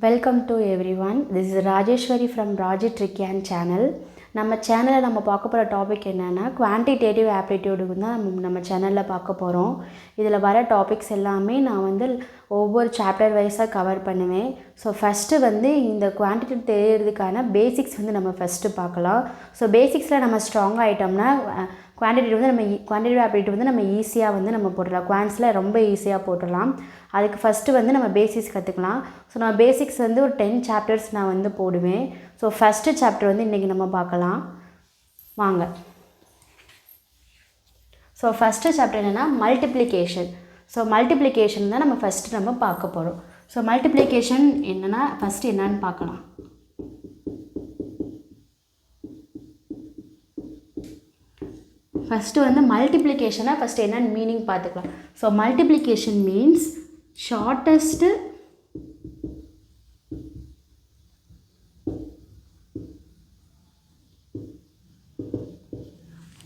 Welcome to everyone. This is Rajeshwari from Raji ட்ரிக்கியான் channel. நம்ம சேனலில் நம்ம பார்க்க போகிற டாபிக் என்னென்னா குவான்டிடேட்டிவ் ஆப்டிடியூடுக்கு தான் நம்ம சேனலில் பார்க்க போகிறோம். இதில் வர டாபிக்ஸ் எல்லாமே நான் வந்து ஒவ்வொரு சாப்டர் வைஸாக கவர் பண்ணுவேன். ஸோ ஃபஸ்ட்டு வந்து இந்த குவான்டிடேட்டிவ் தெரியறதுக்கான பேசிக்ஸ் வந்து நம்ம ஃபஸ்ட்டு பார்க்கலாம். ஸோ பேசிக்ஸில் நம்ம ஸ்ட்ராங் ஆகிட்டோம்னா குவான்டிடேட்டிவ் ஆப்டிடியூட் வந்து நம்ம ஈஸியாக வந்து நம்ம போட்டுடலாம். குவான்ஸில் ரொம்ப ஈஸியாக போட்டுடலாம். அதுக்கு ஃபஸ்ட்டு வந்து நம்ம பேசிக்ஸ் கற்றுக்கலாம். ஸோ நான் பேசிக்ஸ் வந்து ஒரு 10 சாப்டர்ஸ் நான் வந்து போடுவேன். ஸோ ஃபஸ்ட்டு சாப்டர் வந்து இன்றைக்கி நம்ம பார்க்கலாம் வாங்க. ஸோ ஃபஸ்ட்டு சாப்டர் என்னென்னா மல்டிப்ளிகேஷன். ஸோ மல்டிப்ளிகேஷன் தான் நம்ம ஃபஸ்ட்டு நம்ம பார்க்க போகிறோம். ஸோ மல்டிப்ளிகேஷன் என்னென்னா ஃபஸ்ட்டு என்னன்னு பார்க்கலாம். ஃபஸ்ட்டு வந்து மல்டிப்ளிகேஷனாக ஃபஸ்ட்டு என்னென்னு மீனிங் பார்த்துக்கலாம். ஸோ மல்டிப்ளிகேஷன் மீன்ஸ் ஷார்ட்டஸ்ட்டு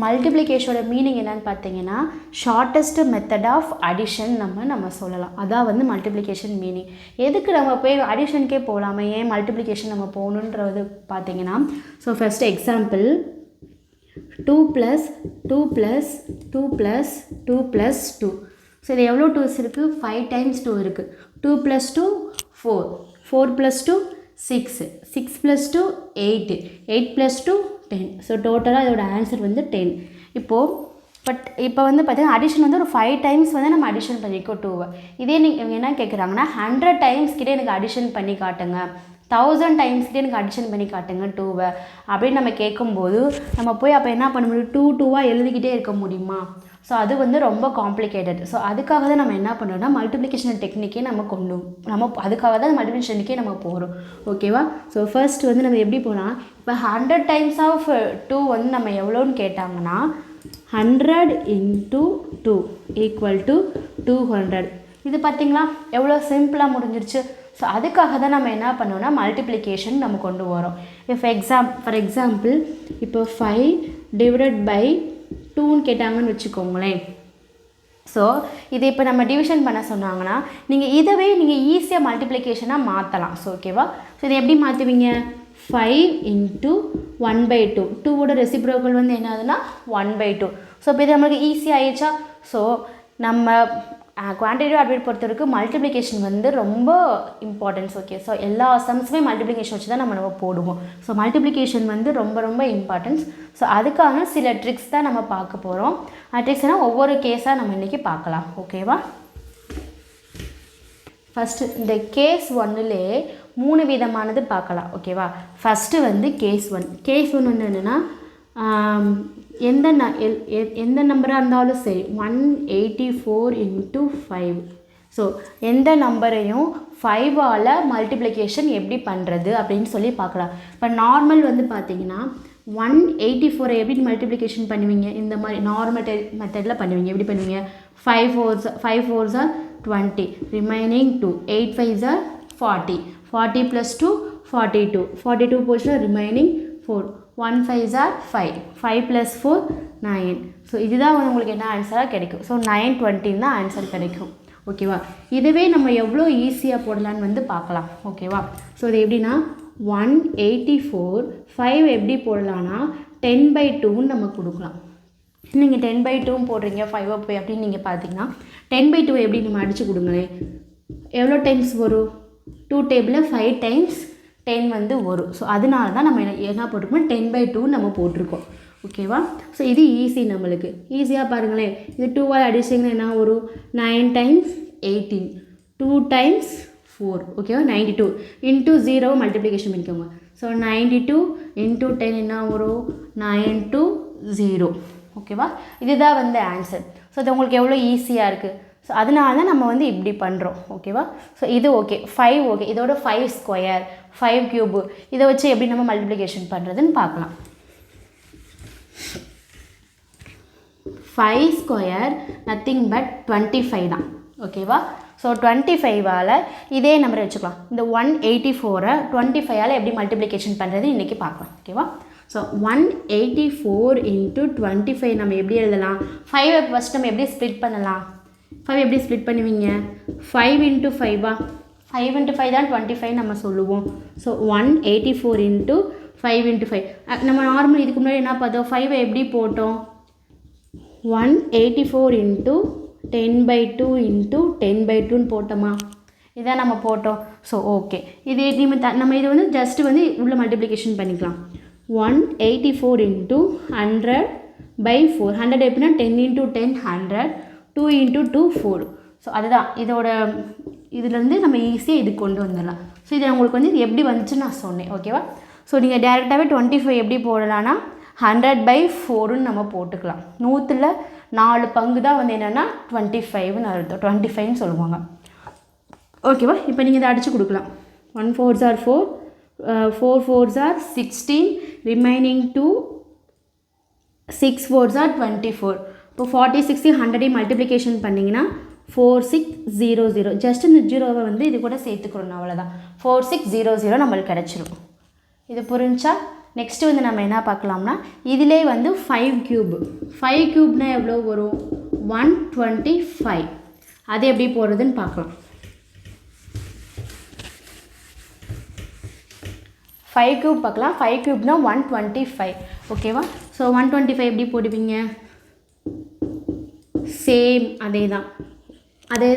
மல்டிப்ளிகேஷனோட மீனிங் என்னென்னு பார்த்தீங்கன்னா ஷார்ட்டஸ்ட் மெத்தட் ஆஃப் அடிஷன் நம்ம சொல்லலாம். அதான் வந்து மல்டிப்ளிகேஷன் மீனிங். எதுக்கு நம்ம போய் அடிஷனுக்கே போகலாமா, ஏன் மல்டிப்ளிகேஷன் நம்ம போகணுன்றது பார்த்தீங்கன்னா, ஸோ ஃபஸ்ட்டு எக்ஸாம்பிள் 2 + 2 + 2 + 2 + 2. ஸோ இது எவ்வளோ 2s இருக்குது? 5 times 2 இருக்குது. 2 + 2 4, 4 + 2 6, 6 + 2 8, 8 + 2 10. ஸோ டோட்டலாக இதோட ஆன்சர் வந்து 10. இப்போ வந்து பார்த்திங்கன்னா அடிஷன் வந்து ஒரு 5 times வந்து நம்ம அடிஷன் பண்ணிக்கோ 2. இதே நீங்கள் என்ன கேட்குறாங்கன்னா 100 times கிட்டே எனக்கு அடிஷன் பண்ணி காட்டுங்க, 1000 times கிட்டே எனக்கு அடிஷன் பண்ணி காட்டுங்க 2 அப்படின்னு நம்ம கேட்கும்போது நம்ம போய் அப்போ என்ன பண்ண முடியும், 2 2 எழுதிக்கிட்டே இருக்க முடியுமா? ஸோ அது வந்து ரொம்ப காம்ப்ளிகேட்டட். ஸோ அதுக்காக தான் நம்ம என்ன பண்ணுறோம்னா மல்டிப்ளிகேஷன் டெக்னிக்கே நம்ம அதுக்காக தான் மல்டிப்ளிகேஷனுக்கே நம்ம போகிறோம். ஓகேவா? ஸோ ஃபர்ஸ்ட் வந்து நம்ம எப்படி போனால், இப்போ 100 times ஆஃப் 2 வந்து நம்ம எவ்வளோன்னு கேட்டாங்கன்னா 100 × 2 = 200. இது பார்த்திங்களா எவ்வளோ சிம்பிளாக முடிஞ்சிருச்சு. ஸோ அதுக்காக தான் நம்ம என்ன பண்ணோம்னா மல்டிப்ளிகேஷன் நம்ம கொண்டு வரோம். ஃபார் எக்ஸாம்பிள் இப்போ 5 / 2ன்னு கேட்டாங்கன்னு வச்சுக்கோங்களேன். ஸோ இதை இப்போ நம்ம டிவிஷன் பண்ண சொன்னாங்கன்னா நீங்கள் இதவே நீங்கள் ஈஸியாக மல்டிப்ளிகேஷனாக மாற்றலாம். ஸோ ஓகேவா? ஸோ இதை எப்படி மாற்றுவீங்க? 5 × 1/2. 2வோட ரெசிப்ரோக்கல் வந்து என்னதுன்னா 1/2. ஸோ இப்போ இது நம்மளுக்கு ஈஸியாக ஆயிடுச்சா? ஸோ நம்ம குவான்டிட்டிவ் ஆப்டிடியூட் பொறுத்த வரைக்கும் மல்டிப்ளிகேஷன் வந்து ரொம்ப இம்பார்ட்டன்ஸ். ஓகே, ஸோ எல்லா சம்ஸுமே மல்டிப்ளிகேஷன் வச்சு தான் நம்ம போடுவோம். ஸோ மல்டிப்ளிகேஷன் வந்து ரொம்ப ரொம்ப இம்பார்ட்டன்ஸ். ஸோ அதுக்கான சில ட்ரிக்ஸ் தான் நம்ம பார்க்க போகிறோம். ட்ரிக்ஸ்னால் ஒவ்வொரு கேஸாக நம்ம இன்றைக்கி பார்க்கலாம். ஓகேவா? ஃபஸ்ட்டு இந்த கேஸ் 1லே 3 விதமானது பார்க்கலாம். ஓகேவா? ஃபஸ்ட்டு வந்து கேஸ் 1. கேஸ் 1 வந்து என்னென்னா எந்த நம்பராக இருந்தாலும் சரி 184 × 5. ஸோ எந்த நம்பரையும் 5ஆல் மல்டிப்ளிகேஷன் எப்படி பண்ணுறது அப்படின்னு சொல்லி பார்க்கலாம். இப்போ நார்மல் வந்து பார்த்தீங்கன்னா 184 எப்படி மல்டிப்ளிகேஷன் பண்ணுவீங்க? இந்த மாதிரி நார்மல் மெத்தடில் பண்ணுவீங்க. எப்படி பண்ணுவீங்க? 5 4s are 20, remaining 2, 8 5s are 40, 40 + 2 42, 42 போச்சுன்னா ரிமைனிங் 4, 1 5s are 5, 5 + 4 9. ஸோ இதுதான் உங்களுக்கு என்ன ஆன்சராக கிடைக்கும். ஸோ 920 தான் ஆன்சர் கிடைக்கும். ஓகேவா? இதுவே நம்ம எவ்வளோ ஈஸியாக போடலான்னு வந்து பார்க்கலாம். ஓகேவா? ஸோ இது எப்படின்னா 184 5 எப்படி போடலான்னா 10/2ன்னு நம்ம கொடுக்கலாம். நீங்கள் 10/2 போடுறீங்க 5 போய் அப்படின்னு நீங்கள் பார்த்தீங்கன்னா 10/2 எப்படி நம்ம அடித்து கொடுங்களேன். எவ்வளோ டைம்ஸ் வரும்? 2 டேபிளில் 5 times 10 வந்து வரும். ஸோ அதனால தான் நம்ம என்ன போட்டிருக்கோம் 10/2 நம்ம போட்டிருக்கோம். ஓகேவா? ஸோ இது ஈஸி, நம்மளுக்கு ஈஸியாக பாருங்களேன். இது 2ஆல் அடிச்சிங்கன்னா என்ன வரும்? 9 times 18, 2 times 4. ஓகேவா? 92 × 0 மல்டிப்ளிகேஷன் பண்ணிக்கோங்க. ஸோ 92 × 10 என்ன வரும்? 920. ஓகேவா? இதுதான் வந்து ஆன்சர். ஸோ இது உங்களுக்கு எவ்வளோ ஈஸியாக இருக்குது. ஸோ அதனால தான் நம்ம வந்து இப்படி பண்ணுறோம். ஓகேவா? ஸோ இது ஓகே. 5 ஓகே. இதோட 5 ஸ்கொயர் 5 கியூபு இதை வச்சு எப்படி நம்ம மல்டிப்ளிகேஷன் பண்ணுறதுன்னு பார்க்கலாம். 5 ஸ்கொயர் நத்திங் பட் 25 தான். ஓகேவா? ஸோ 25ஆல் இதே நம்பரை வச்சுக்கலாம். இந்த 184 25ஆல் எப்படி மல்டிப்ளிகேஷன் பண்ணுறது இன்றைக்கி பார்க்கலாம். ஓகேவா? ஸோ 184 × 25 நம்ம எப்படி எழுதலாம்? 5 ஃபஸ்ட் நம்ம எப்படி ஸ்ப்ளிட் பண்ணலாம்? 5 எப்படி ஸ்ப்ளிட் பண்ணுவீங்க? 5 × 5 5 into 5 தான் 25 நம்ம சொல்லுவோம். So 184 into 5 into 5. நம்ம நார்மல் இதுக்கு முன்னாடி என்ன பார்த்தோம், 5 எப்படி போட்டோம், 184 into 10/2 into 10/2ன்னு போட்டோமா, இதான் நம்ம போட்டோம். ஸோ ஓகே, இது நம்ம இது வந்து ஜஸ்ட்டு வந்து உள்ள மல்டிப்ளிகேஷன் பண்ணிக்கலாம். 184 into 100/4. 100 எப்படின்னா 10 into 10 100, 2 into 2 4. ஸோ அதுதான் இதோட இதுலேருந்து நம்ம ஈஸியாக இது கொண்டு வந்துடலாம். ஸோ இதை உங்களுக்கு வந்து இது எப்படி வந்துச்சுன்னு நான் சொன்னேன். ஓகேவா? ஸோ நீங்கள் டேரெக்டாகவே 25 எப்படி போடலான்னா 100/4ன்னு நம்ம போட்டுக்கலாம். 100ல் 4 பங்கு தான் வந்து என்னென்னா 25ன்னு அர்த்தம். 25ன்னு சொல்லுவாங்க. ஓகேவா? இப்போ நீங்கள் இதை அடித்து கொடுக்கலாம். 1 4s are 4, 4 4s are 16, remaining 2, 6 4s are 24. இப்போ 40 60 100 மல்டிப்ளிகேஷன் பண்ணிங்கன்னா 4600. ஜஸ்ட் இந்த ஜீரோவை வந்து இது கூட சேர்த்துக்கணும், அவ்வளோதான். 4600 நம்மளுக்கு கிடச்சிரும். இது புரிஞ்சா நெக்ஸ்ட்டு வந்து நம்ம என்ன பார்க்கலாம்னா, இதிலே வந்து 5 cube. 5 cubeனா எவ்வளோ வரும், 125. அது எப்படி போடுறதுன்னு பார்க்கலாம். 5 cube பார்க்கலாம். 5 cubeனா 125. ஓகேவா? ஸோ 125 எப்படி போடுவீங்க, சேம் அதே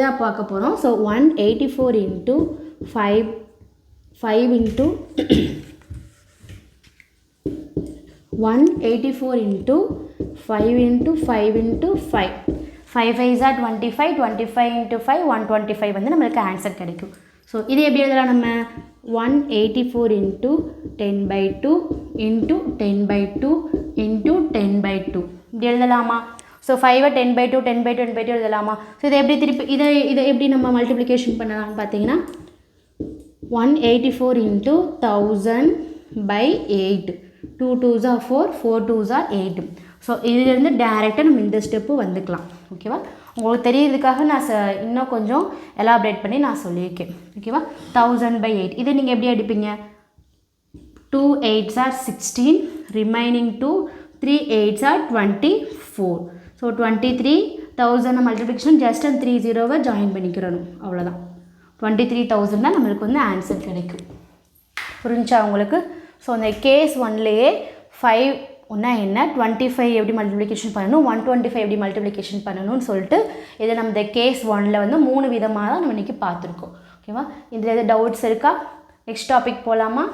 தான் பார்க்க போகிறோம். So 184 into 5 into 184 into 5 into 5 into 5. 5 5s are 25, 25 into 5 125 வந்து நம்மளுக்கு ஆன்சர் கிடைக்கும். ஸோ இது எப்படி எழுதலாம், நம்ம 184 into 10/2 into 10/2 into 10/2 இப்படி எழுதலாமா? ஸோ 5 10/2 10/2 10/2 எழுதலாமா? ஸோ இதை எப்படி திருப்பி இதை எப்படி நம்ம மல்டிப்ளிகேஷன் பண்ணலாம்னு பார்த்தீங்கன்னா 184 into 1000/8. 2 2s are 4, 4 2s are 8. So இதுலேருந்து டேரெக்டாக நம்ம இந்த ஸ்டெப்பு வந்துக்கலாம். ஓகேவா? உங்களுக்கு தெரியறதுக்காக நான் இன்னும் கொஞ்சம் எலாபரேட் பண்ணி நான் சொல்லியிருக்கேன். ஓகேவா? 1000/8 இதை நீங்கள் எப்படி அடிப்பீங்க, 2 8s are 16, remaining 2, 3 8s are 24. So 23,000 multiplication just அந்த 3 0வை ஜாயின் பண்ணிக்கிறணும், அவ்வளோதான். 23,000 தான் நம்மளுக்கு வந்து ஆன்சர் கிடைக்கும். புரிஞ்சா உங்களுக்கு? ஸோ அந்த கேஸ் 1லேயே 5 ஒன்றா என்ன, 25 எப்படி மல்டிப்ளிகேஷன் பண்ணணும், 125 எப்படி மல்டிப்ளிகேஷன் பண்ணணும்னு சொல்லிட்டு இதை நம்ம இந்த கேஸ் 1ல் வந்து 3 விதமாக தான் நம்ம இன்றைக்கி பார்த்துருக்கோம். ஓகேவா? இதில் எதாவது டவுட்ஸ் இருக்கா? நெக்ஸ்ட் டாபிக் போகலாமா?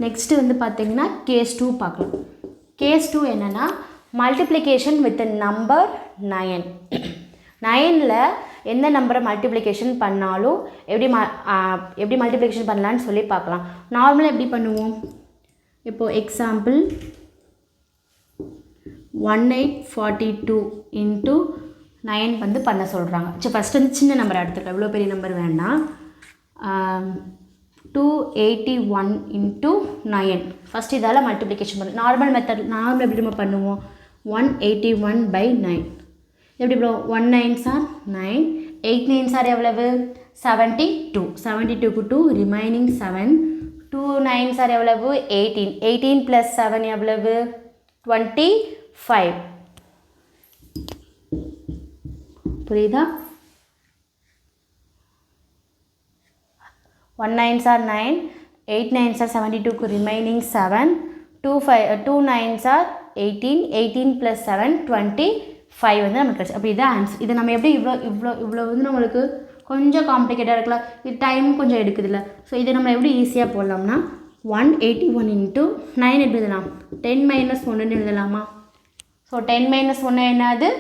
நெக்ஸ்ட்டு வந்து பார்த்திங்கன்னா கேஸ் 2 பார்க்கலாம். கேஸ் 2 என்னென்னா மல்டிப்ளிகேஷன் வித் நம்பர் 9. 9ல் எந்த நம்பரை மல்டிப்ளிகேஷன் பண்ணாலும் எப்படி மல்டிப்ளிகேஷன் பண்ணலான்னு சொல்லி பார்க்கலாம். நார்மலாக எப்படி பண்ணுவோம், இப்போது எக்ஸாம்பிள் 1842 into 9 வந்து பண்ண சொல்கிறாங்க. சரி, ஃபஸ்ட்டு வந்து சின்ன நம்பரை எடுத்துக்கலாம், இவ்வளோ பெரிய நம்பர் வேண்டாம். 281 into 9. ஃபஸ்ட் இதால் மல்டிப்ளிகேஷன் பண்ணு. நார்மல் எப்படி நம்ம பண்ணுவோம், 181/9. எப்படி இவ்வளோ 1 9s are 9, 8 9s are எவ்வளவு 72. 72க்கு 2 ரிமைனிங் 7, 2 9s are எவ்வளவு 18. 18 + 7 எவ்வளவு 25. புரியுதா? 1 9s are 9, 8 9s are 72க்கு remaining 7, 2 9s are 18, 18 + 7 25 வந்து நமக்கு கிடச்சி. அப்போ இதான் ஆன்சர். இதை நம்ம எப்படி இவ்வளோ வந்து நம்மளுக்கு கொஞ்சம் காம்ப்ளிகேட்டாக இருக்கலாம், இது டைம் கொஞ்சம் எடுக்குதுல்ல. ஸோ இதை நம்ம எப்படி ஈஸியாக போடலாம்னா 181 into 9 எப்படி எழுதலாம், 10 - 1ன்னு எழுதலாமா? ஸோ 10 - 1 என்னது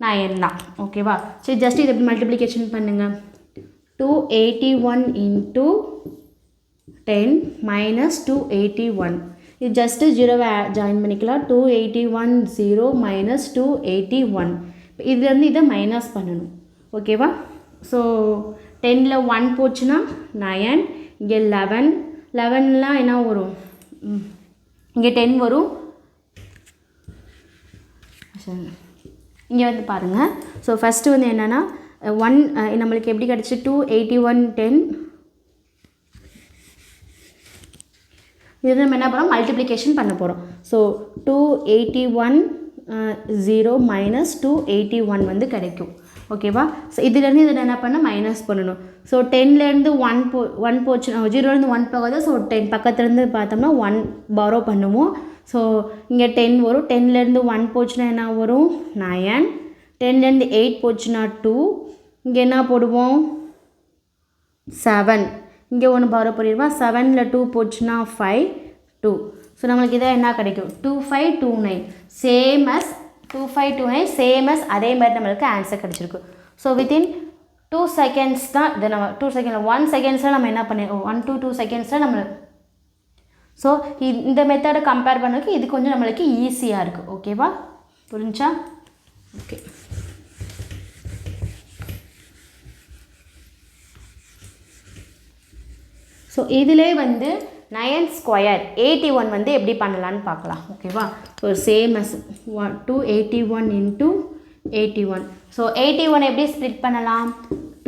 9 தான். ஓகேவா? சரி, ஜஸ்ட் இதை எப்படி மல்டிப்ளிகேஷன் பண்ணுங்கள். 281 into 10 - 281. இது ஜஸ்ட்டு 0வை ஜாயின் பண்ணிக்கலாம். 281 0 - 281. இதுலேருந்து இதை மைனஸ் பண்ணணும். ஓகேவா? ஸோ 10ல் 1 போச்சுன்னா 9, இங்கே 11, 11லாம் என்ன வரும், இங்கே 10 வரும். இங்கே வந்து பாருங்கள். ஸோ ஃபஸ்ட்டு வந்து என்னென்னா 1 நம்மளுக்கு எப்படி கிடச்சி 281 10. இது நம்ம என்ன பண்ணோம், மல்டிப்ளிகேஷன் பண்ண போகிறோம். ஸோ 281 0 மைனஸ் 281 வந்து கிடைக்கும். ஓகேவா? ஸோ இதுலேருந்து இதில் என்ன பண்ண மைனஸ் பண்ணணும். ஸோ 10லேருந்து 1 போச்சு, 0லேருந்து 1 போகாது. ஸோ 10 பக்கத்துலேருந்து பார்த்தோம்னா 1 பாரோ பண்ணுவோம். ஸோ இங்கே 10 வரும். 10லேருந்து 1 போச்சுன்னா என்ன வரும், 9. 10லேருந்து 8 போச்சுன்னா 2. இங்கே என்ன போடுவோம், 7. இங்கே 1 பாரோ பண்ணிடுவோம். 7ல் 2 போச்சுன்னா 5, 2. ஸோ நம்மளுக்கு இதான் என்ன கிடைக்கும், 2529. சேம் அஸ் 2529, சேம் அஸ் அதே மாதிரி நம்மளுக்கு ஆன்சர் கிடச்சிருக்கு. ஸோ வித்தின் 2 செகண்ட்ஸ் தான் இதை நம்ம 2 செகண்ட் 1 செகண்ட்ஸில் நம்ம என்ன பண்ணி 1 to 2 செகண்ட்ஸில் நம்ம. ஸோ இந்த மெத்தடை கம்பேர் பண்ணதுக்கு இது கொஞ்சம் நம்மளுக்கு ஈஸியாக இருக்குது. ஓகேவா? புரிஞ்சா? ஓகே. ஸோ இதிலே வந்து 9 ஸ்கொயர் 81 வந்து எப்படி பண்ணலான்னு பார்க்கலாம். ஓகேவா? So same as 281 into 81. So 81 எப்படி ஸ்ப்ளிட் பண்ணலாம்,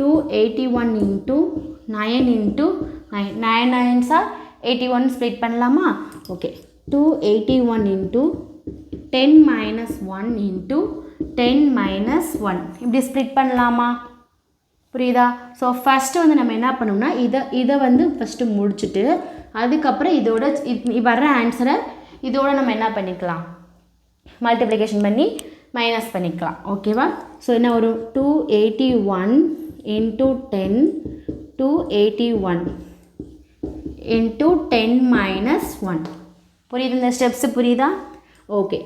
281 இன்ட்டு 9 இன்ட்டு 9. 9 9s 81 ஸ்ப்ளிட் பண்ணலாமா? Okay. 281 into 10 minus 1 into 10 minus 1 இப்படி ஸ்ப்ளிட் பண்ணலாமா? புரியுதா? ஸோ ஃபஸ்ட்டு வந்து நம்ம என்ன பண்ணோம்னா இதை வந்து ஃபஸ்ட்டு முடிச்சுட்டு அதுக்கப்புறம் இதோட வர்ற ஆன்சரை இதோட நம்ம என்ன பண்ணிக்கலாம், மல்டிப்ளிகேஷன் பண்ணி மைனஸ் பண்ணிக்கலாம். ஓகேவா? ஸோ என்ன ஒரு 281 இன்ட்டு 10 281 இன்ட்டு 10 மைனஸ் 1. புரியுது? இந்த ஸ்டெப்ஸு புரியுதா? ஓகே.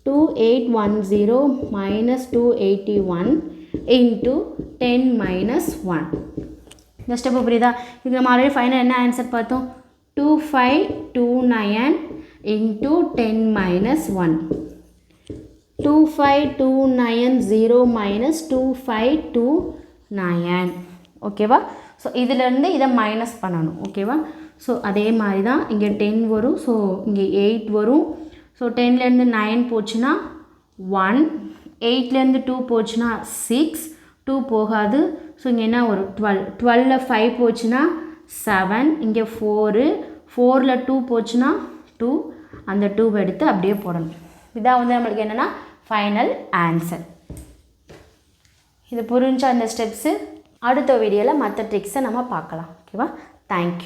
2810 minus 281 into 10 minus 1. இந்த ஸ்டெப்பு புரியுதா? இது நம்ம ஆல்ரெடி ஃபைனல் என்ன ஆன்சர் பார்த்தோம், 2529 இன்ட்டு 10 மைனஸ் 1. 25290 மைனஸ் 2529. ஓகேவா? ஸோ இதிலேருந்து இதை மைனஸ் பண்ணணும். ஓகேவா? ஸோ அதே மாதிரி தான் இங்கே 10 வரும். ஸோ இங்கே 8 வரும். ஸோ 10லேருந்து 9 போச்சுன்னா 1. 8லேருந்து 2 போச்சுன்னா 6. 2 போகாது. ஸோ இங்கே என்ன வரும், 12. 12ல் 5 போச்சுன்னா 7. இங்கே 4. 4ல் 2 போச்சுன்னா 2. அந்த 2 எடுத்து அப்படியே போடணும். இதான் வந்து நம்மளுக்கு என்னென்னா ஃபைனல் ஆன்சர். இது புரிஞ்சா அந்த ஸ்டெப்ஸு அடுத்த வீடியோவில் மற்ற ட்ரிக்ஸை நம்ம பார்க்கலாம். ஓகேவா? தேங்க்யூ.